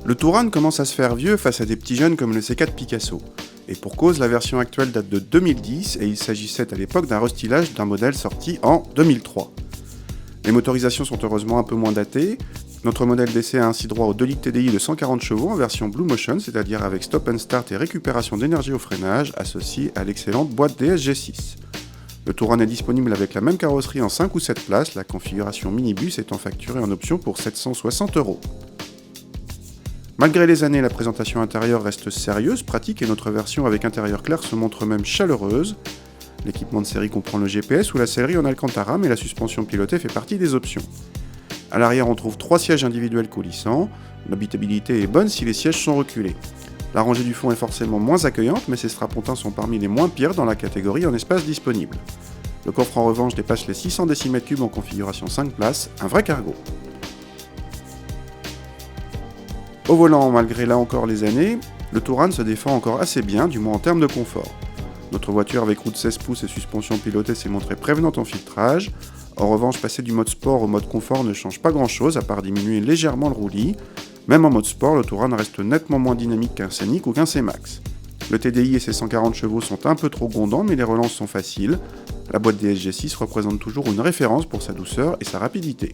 Le Touran commence à se faire vieux face à des petits jeunes comme le C4 Picasso. Et pour cause, la version actuelle date de 2010 et il s'agissait à l'époque d'un restylage d'un modèle sorti en 2003. Les motorisations sont heureusement un peu moins datées. Notre modèle d'essai a ainsi droit au 2 litres TDI de 140 chevaux en version Blue Motion, c'est-à-dire avec stop and start et récupération d'énergie au freinage, associé à l'excellente boîte DSG6. Le Touran est disponible avec la même carrosserie en 5 ou 7 places, la configuration minibus étant facturée en option pour 760 €. Malgré les années, la présentation intérieure reste sérieuse, pratique et notre version avec intérieur clair se montre même chaleureuse. L'équipement de série comprend le GPS ou la sellerie en Alcantara, mais la suspension pilotée fait partie des options. À l'arrière, on trouve 3 sièges individuels coulissants. L'habitabilité est bonne si les sièges sont reculés. La rangée du fond est forcément moins accueillante, mais ces strapontins sont parmi les moins pires dans la catégorie en espace disponible. Le coffre en revanche dépasse les 600 décimètres cubes en configuration 5 places, un vrai cargo. Au volant, malgré là encore les années, le Touran se défend encore assez bien, du moins en termes de confort. Notre voiture avec roue de 16 pouces et suspension pilotée s'est montrée prévenante en filtrage. En revanche, passer du mode sport au mode confort ne change pas grand chose, à part diminuer légèrement le roulis. Même en mode sport, le Touran reste nettement moins dynamique qu'un Scénic ou qu'un C-Max. Le TDI et ses 140 chevaux sont un peu trop grondants, mais les relances sont faciles. La boîte DSG6 représente toujours une référence pour sa douceur et sa rapidité.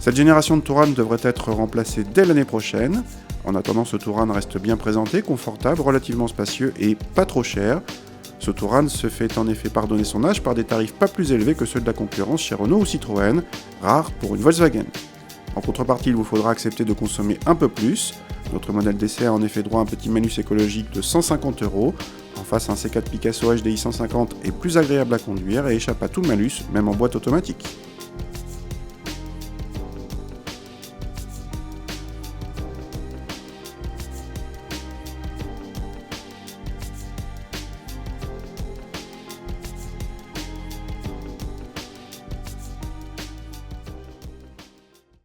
Cette génération de Touran devrait être remplacée dès l'année prochaine. En attendant, ce Touran reste bien présenté, confortable, relativement spacieux et pas trop cher. Ce Touran se fait en effet pardonner son âge par des tarifs pas plus élevés que ceux de la concurrence chez Renault ou Citroën, rare pour une Volkswagen. En contrepartie, il vous faudra accepter de consommer un peu plus. Notre modèle d'essai a en effet droit à un petit malus écologique de 150 €. En face, un C4 Picasso HDI 150 est plus agréable à conduire et échappe à tout malus, même en boîte automatique.